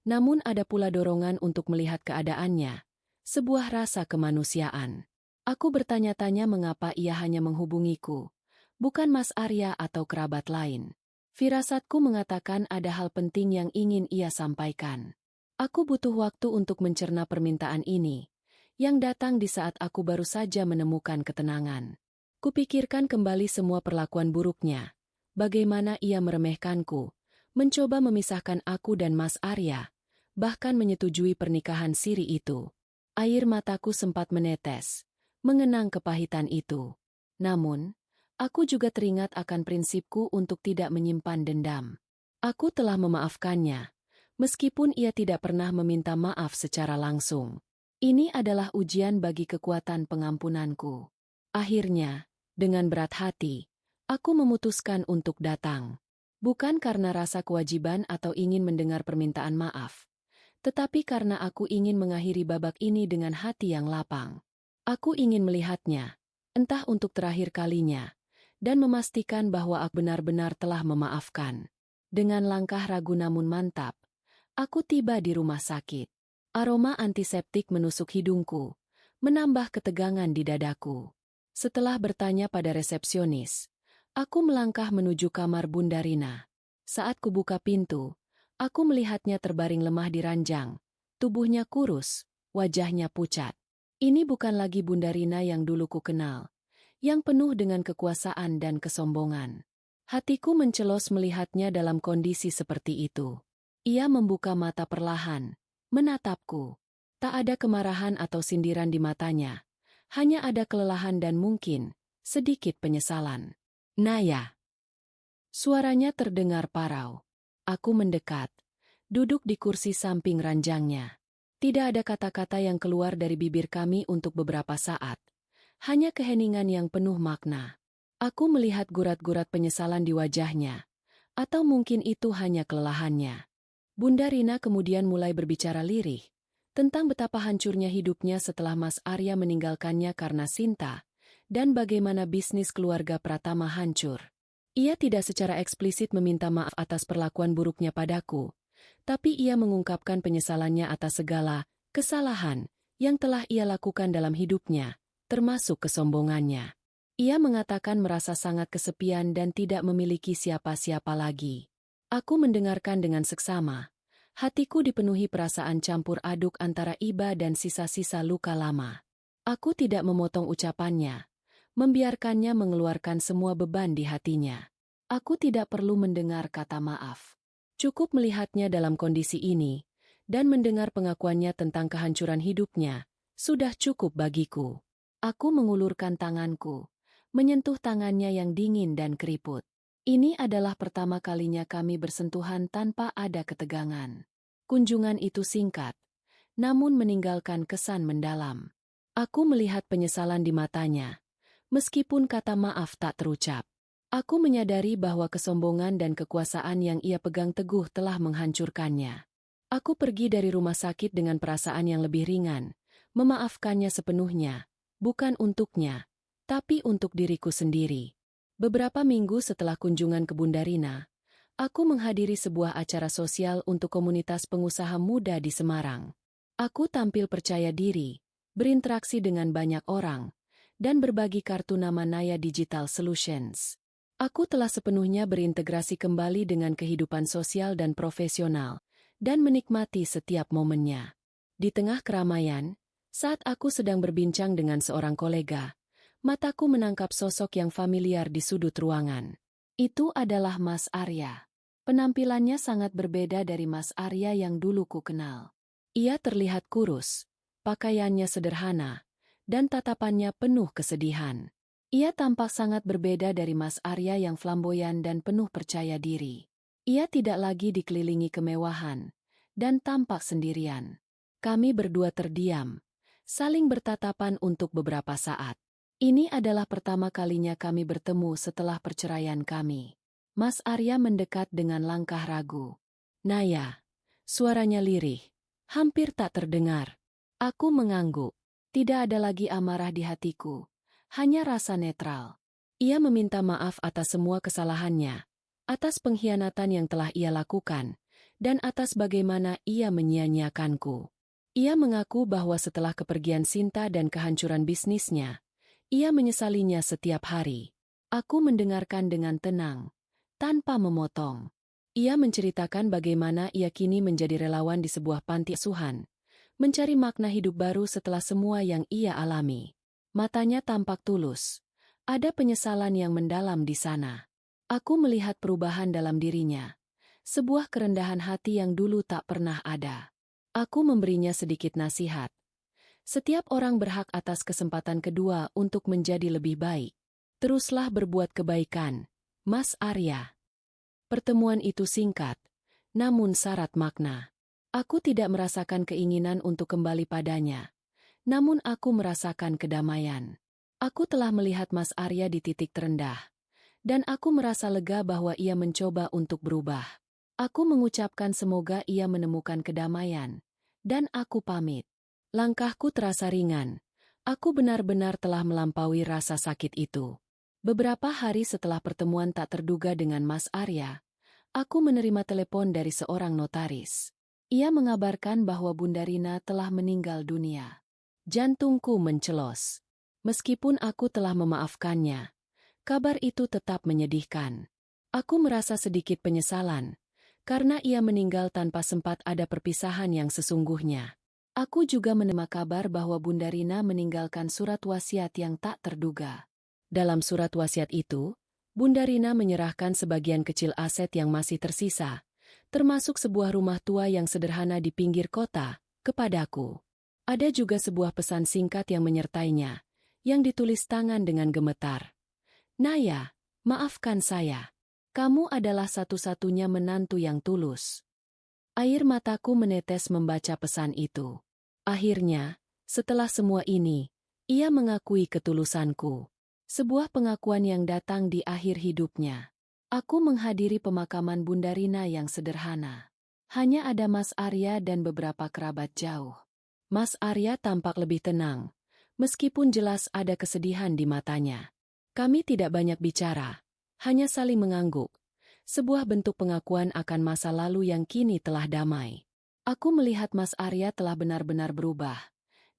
Namun ada pula dorongan untuk melihat keadaannya. Sebuah rasa kemanusiaan. Aku bertanya-tanya mengapa ia hanya menghubungiku, bukan Mas Arya atau kerabat lain. Firasatku mengatakan ada hal penting yang ingin ia sampaikan. Aku butuh waktu untuk mencerna permintaan ini, yang datang di saat aku baru saja menemukan ketenangan. Kupikirkan kembali semua perlakuan buruknya, bagaimana ia meremehkanku, mencoba memisahkan aku dan Mas Arya, bahkan menyetujui pernikahan siri itu. Air mataku sempat menetes, mengenang kepahitan itu. Namun, aku juga teringat akan prinsipku untuk tidak menyimpan dendam. Aku telah memaafkannya, meskipun ia tidak pernah meminta maaf secara langsung. Ini adalah ujian bagi kekuatan pengampunanku. Akhirnya, dengan berat hati, aku memutuskan untuk datang. Bukan karena rasa kewajiban atau ingin mendengar permintaan maaf, tetapi karena aku ingin mengakhiri babak ini dengan hati yang lapang. Aku ingin melihatnya, entah untuk terakhir kalinya, dan memastikan bahwa aku benar-benar telah memaafkan. Dengan langkah ragu namun mantap, aku tiba di rumah sakit. Aroma antiseptik menusuk hidungku, menambah ketegangan di dadaku. Setelah bertanya pada resepsionis, aku melangkah menuju kamar Bunda Rina. Saat kubuka pintu, aku melihatnya terbaring lemah di ranjang, tubuhnya kurus, wajahnya pucat. Ini bukan lagi Bunda Rina yang dulu ku kenal, yang penuh dengan kekuasaan dan kesombongan. Hatiku mencelos melihatnya dalam kondisi seperti itu. Ia membuka mata perlahan, menatapku. Tak ada kemarahan atau sindiran di matanya, hanya ada kelelahan dan mungkin sedikit penyesalan. Naya. Suaranya terdengar parau. Aku mendekat, duduk di kursi samping ranjangnya. Tidak ada kata-kata yang keluar dari bibir kami untuk beberapa saat. Hanya keheningan yang penuh makna. Aku melihat gurat-gurat penyesalan di wajahnya. Atau mungkin itu hanya kelelahannya. Bunda Rina kemudian mulai berbicara lirih tentang betapa hancurnya hidupnya setelah Mas Arya meninggalkannya karena Sinta, dan bagaimana bisnis keluarga Pratama hancur. Ia tidak secara eksplisit meminta maaf atas perlakuan buruknya padaku, tapi ia mengungkapkan penyesalannya atas segala kesalahan yang telah ia lakukan dalam hidupnya, termasuk kesombongannya. Ia mengatakan merasa sangat kesepian dan tidak memiliki siapa-siapa lagi. Aku mendengarkan dengan seksama. Hatiku dipenuhi perasaan campur aduk antara iba dan sisa-sisa luka lama. Aku tidak memotong ucapannya, membiarkannya mengeluarkan semua beban di hatinya. Aku tidak perlu mendengar kata maaf. Cukup melihatnya dalam kondisi ini, dan mendengar pengakuannya tentang kehancuran hidupnya, sudah cukup bagiku. Aku mengulurkan tanganku, menyentuh tangannya yang dingin dan keriput. Ini adalah pertama kalinya kami bersentuhan tanpa ada ketegangan. Kunjungan itu singkat, namun meninggalkan kesan mendalam. Aku melihat penyesalan di matanya, meskipun kata maaf tak terucap. Aku menyadari bahwa kesombongan dan kekuasaan yang ia pegang teguh telah menghancurkannya. Aku pergi dari rumah sakit dengan perasaan yang lebih ringan, memaafkannya sepenuhnya, bukan untuknya, tapi untuk diriku sendiri. Beberapa minggu setelah kunjungan ke Bunda Rina, aku menghadiri sebuah acara sosial untuk komunitas pengusaha muda di Semarang. Aku tampil percaya diri, berinteraksi dengan banyak orang, dan berbagi kartu nama Naya Digital Solutions. Aku telah sepenuhnya berintegrasi kembali dengan kehidupan sosial dan profesional, dan menikmati setiap momennya. Di tengah keramaian, saat aku sedang berbincang dengan seorang kolega, mataku menangkap sosok yang familiar di sudut ruangan. Itu adalah Mas Arya. Penampilannya sangat berbeda dari Mas Arya yang dulu ku kenal. Ia terlihat kurus, pakaiannya sederhana, dan tatapannya penuh kesedihan. Ia tampak sangat berbeda dari Mas Arya yang flamboyan dan penuh percaya diri. Ia tidak lagi dikelilingi kemewahan, dan tampak sendirian. Kami berdua terdiam, saling bertatapan untuk beberapa saat. Ini adalah pertama kalinya kami bertemu setelah perceraian kami. Mas Arya mendekat dengan langkah ragu. Naya, suaranya lirih, hampir tak terdengar. Aku mengangguk. Tidak ada lagi amarah di hatiku, hanya rasa netral. Ia meminta maaf atas semua kesalahannya, atas pengkhianatan yang telah ia lakukan, dan atas bagaimana ia menyia-nyiakanku. Ia mengaku bahwa setelah kepergian Sinta dan kehancuran bisnisnya, ia menyesalinya setiap hari. Aku mendengarkan dengan tenang, tanpa memotong. Ia menceritakan bagaimana ia kini menjadi relawan di sebuah panti asuhan, mencari makna hidup baru setelah semua yang ia alami. Matanya tampak tulus. Ada penyesalan yang mendalam di sana. Aku melihat perubahan dalam dirinya, sebuah kerendahan hati yang dulu tak pernah ada. Aku memberinya sedikit nasihat. Setiap orang berhak atas kesempatan kedua untuk menjadi lebih baik. Teruslah berbuat kebaikan, Mas Arya. Pertemuan itu singkat, namun syarat makna. Aku tidak merasakan keinginan untuk kembali padanya, namun aku merasakan kedamaian. Aku telah melihat Mas Arya di titik terendah, dan aku merasa lega bahwa ia mencoba untuk berubah. Aku mengucapkan semoga ia menemukan kedamaian, dan aku pamit. Langkahku terasa ringan. Aku benar-benar telah melampaui rasa sakit itu. Beberapa hari setelah pertemuan tak terduga dengan Mas Arya, aku menerima telepon dari seorang notaris. Ia mengabarkan bahwa Bunda Rina telah meninggal dunia. Jantungku mencelos. Meskipun aku telah memaafkannya, kabar itu tetap menyedihkan. Aku merasa sedikit penyesalan, karena ia meninggal tanpa sempat ada perpisahan yang sesungguhnya. Aku juga menerima kabar bahwa Bunda Rina meninggalkan surat wasiat yang tak terduga. Dalam surat wasiat itu, Bunda Rina menyerahkan sebagian kecil aset yang masih tersisa, termasuk sebuah rumah tua yang sederhana di pinggir kota, kepadaku. Ada juga sebuah pesan singkat yang menyertainya, yang ditulis tangan dengan gemetar. Naya, maafkan saya. Kamu adalah satu-satunya menantu yang tulus. Air mataku menetes membaca pesan itu. Akhirnya, setelah semua ini, ia mengakui ketulusanku. Sebuah pengakuan yang datang di akhir hidupnya. Aku menghadiri pemakaman Bunda Rina yang sederhana. Hanya ada Mas Arya dan beberapa kerabat jauh. Mas Arya tampak lebih tenang, meskipun jelas ada kesedihan di matanya. Kami tidak banyak bicara, hanya saling mengangguk. Sebuah bentuk pengakuan akan masa lalu yang kini telah damai. Aku melihat Mas Arya telah benar-benar berubah,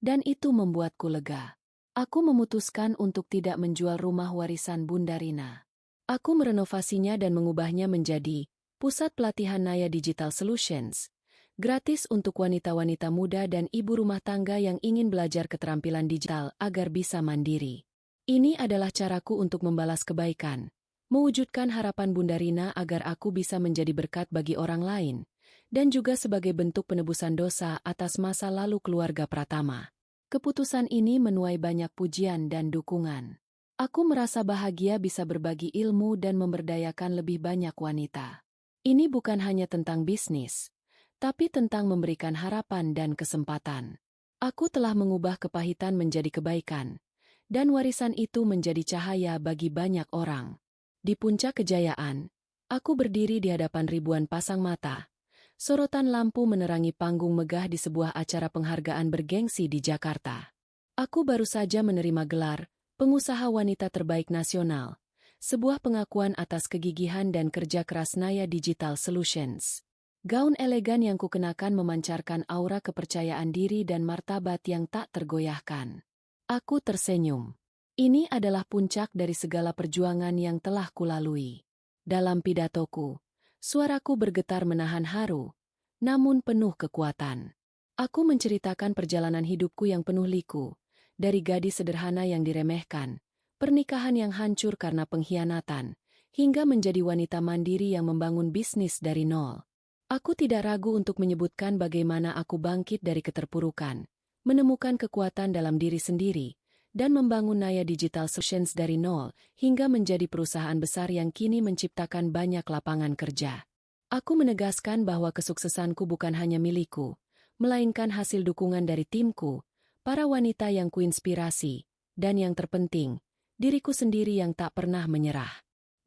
dan itu membuatku lega. Aku memutuskan untuk tidak menjual rumah warisan Bunda Rina. Aku merenovasinya dan mengubahnya menjadi pusat pelatihan Naya Digital Solutions, gratis untuk wanita-wanita muda dan ibu rumah tangga yang ingin belajar keterampilan digital agar bisa mandiri. Ini adalah caraku untuk membalas kebaikan, mewujudkan harapan Bunda Rina agar aku bisa menjadi berkat bagi orang lain, dan juga sebagai bentuk penebusan dosa atas masa lalu keluarga Pratama. Keputusan ini menuai banyak pujian dan dukungan. Aku merasa bahagia bisa berbagi ilmu dan memberdayakan lebih banyak wanita. Ini bukan hanya tentang bisnis, tapi tentang memberikan harapan dan kesempatan. Aku telah mengubah kepahitan menjadi kebaikan, dan warisan itu menjadi cahaya bagi banyak orang. Di puncak kejayaan, aku berdiri di hadapan ribuan pasang mata. Sorotan lampu menerangi panggung megah di sebuah acara penghargaan bergengsi di Jakarta. Aku baru saja menerima gelar Pengusaha Wanita Terbaik Nasional, sebuah pengakuan atas kegigihan dan kerja keras Naya Digital Solutions. Gaun elegan yang kukenakan memancarkan aura kepercayaan diri dan martabat yang tak tergoyahkan. Aku tersenyum. Ini adalah puncak dari segala perjuangan yang telah kulalui. Dalam pidatoku, suaraku bergetar menahan haru, namun penuh kekuatan. Aku menceritakan perjalanan hidupku yang penuh liku, dari gadis sederhana yang diremehkan, pernikahan yang hancur karena pengkhianatan, hingga menjadi wanita mandiri yang membangun bisnis dari nol. Aku tidak ragu untuk menyebutkan bagaimana aku bangkit dari keterpurukan, menemukan kekuatan dalam diri sendiri, dan membangun Naya Digital Solutions dari nol, hingga menjadi perusahaan besar yang kini menciptakan banyak lapangan kerja. Aku menegaskan bahwa kesuksesanku bukan hanya milikku, melainkan hasil dukungan dari timku, para wanita yang kuinspirasi, dan yang terpenting, diriku sendiri yang tak pernah menyerah.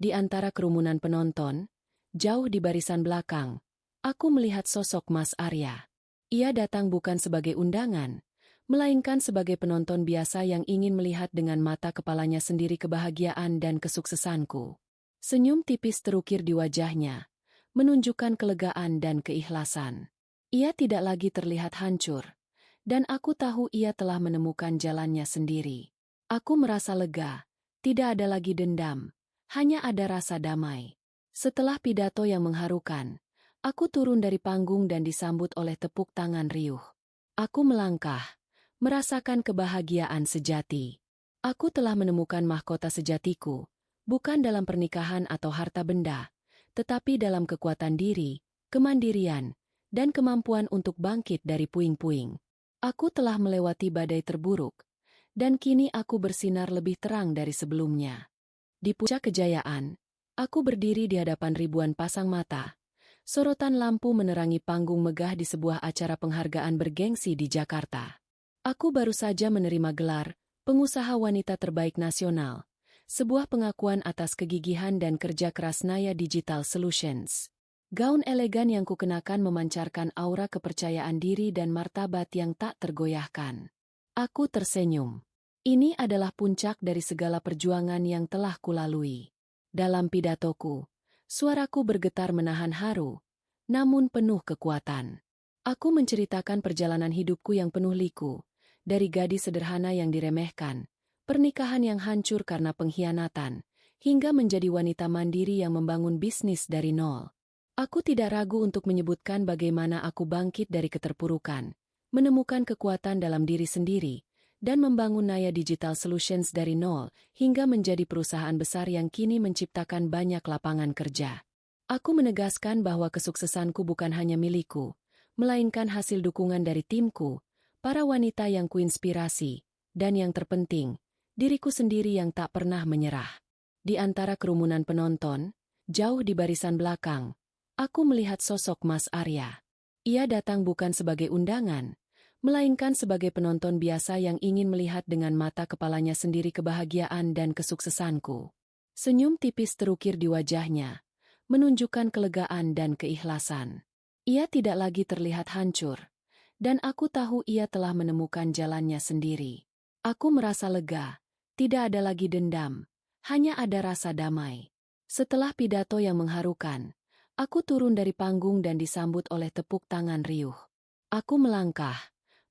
Di antara kerumunan penonton, jauh di barisan belakang, aku melihat sosok Mas Arya. Ia datang bukan sebagai undangan, melainkan sebagai penonton biasa yang ingin melihat dengan mata kepalanya sendiri kebahagiaan dan kesuksesanku. Senyum tipis terukir di wajahnya, menunjukkan kelegaan dan keikhlasan. Ia tidak lagi terlihat hancur, dan aku tahu ia telah menemukan jalannya sendiri. Aku merasa lega, tidak ada lagi dendam, hanya ada rasa damai. Setelah pidato yang mengharukan, aku turun dari panggung dan disambut oleh tepuk tangan riuh. Aku melangkah, merasakan kebahagiaan sejati. Aku telah menemukan mahkota sejatiku, bukan dalam pernikahan atau harta benda, tetapi dalam kekuatan diri, kemandirian, dan kemampuan untuk bangkit dari puing-puing. Aku telah melewati badai terburuk, dan kini aku bersinar lebih terang dari sebelumnya. Di puncak kejayaan, aku berdiri di hadapan ribuan pasang mata. Sorotan lampu menerangi panggung megah di sebuah acara penghargaan bergengsi di Jakarta. Aku baru saja menerima gelar Pengusaha Wanita Terbaik Nasional, sebuah pengakuan atas kegigihan dan kerja keras Naya Digital Solutions. Gaun elegan yang kukenakan memancarkan aura kepercayaan diri dan martabat yang tak tergoyahkan. Aku tersenyum. Ini adalah puncak dari segala perjuangan yang telah kulalui. Dalam pidatoku, suaraku bergetar menahan haru, namun penuh kekuatan. Aku menceritakan perjalanan hidupku yang penuh liku, dari gadis sederhana yang diremehkan, pernikahan yang hancur karena pengkhianatan, hingga menjadi wanita mandiri yang membangun bisnis dari nol. Aku tidak ragu untuk menyebutkan bagaimana aku bangkit dari keterpurukan, menemukan kekuatan dalam diri sendiri, dan membangun Naya Digital Solutions dari nol, hingga menjadi perusahaan besar yang kini menciptakan banyak lapangan kerja. Aku menegaskan bahwa kesuksesanku bukan hanya milikku, melainkan hasil dukungan dari timku, para wanita yang kuinspirasi, dan yang terpenting, diriku sendiri yang tak pernah menyerah. Di antara kerumunan penonton, jauh di barisan belakang, aku melihat sosok Mas Arya. Ia datang bukan sebagai undangan, melainkan sebagai penonton biasa yang ingin melihat dengan mata kepalanya sendiri kebahagiaan dan kesuksesanku. Senyum tipis terukir di wajahnya, menunjukkan kelegaan dan keikhlasan. Ia tidak lagi terlihat hancur, dan aku tahu ia telah menemukan jalannya sendiri. Aku merasa lega, tidak ada lagi dendam, hanya ada rasa damai. Setelah pidato yang mengharukan, aku turun dari panggung dan disambut oleh tepuk tangan riuh. Aku melangkah,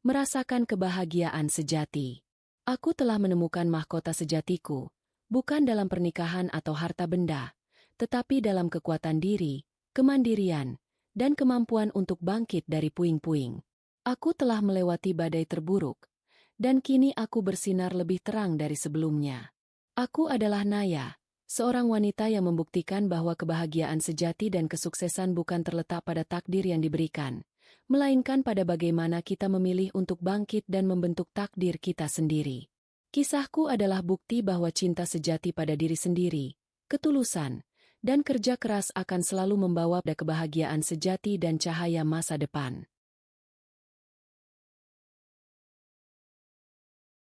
merasakan kebahagiaan sejati. Aku telah menemukan mahkota sejatiku, bukan dalam pernikahan atau harta benda, tetapi dalam kekuatan diri, kemandirian, dan kemampuan untuk bangkit dari puing-puing. Aku telah melewati badai terburuk, dan kini aku bersinar lebih terang dari sebelumnya. Aku adalah Naya, seorang wanita yang membuktikan bahwa kebahagiaan sejati dan kesuksesan bukan terletak pada takdir yang diberikan, melainkan pada bagaimana kita memilih untuk bangkit dan membentuk takdir kita sendiri. Kisahku adalah bukti bahwa cinta sejati pada diri sendiri, ketulusan, dan kerja keras akan selalu membawa pada kebahagiaan sejati dan cahaya masa depan.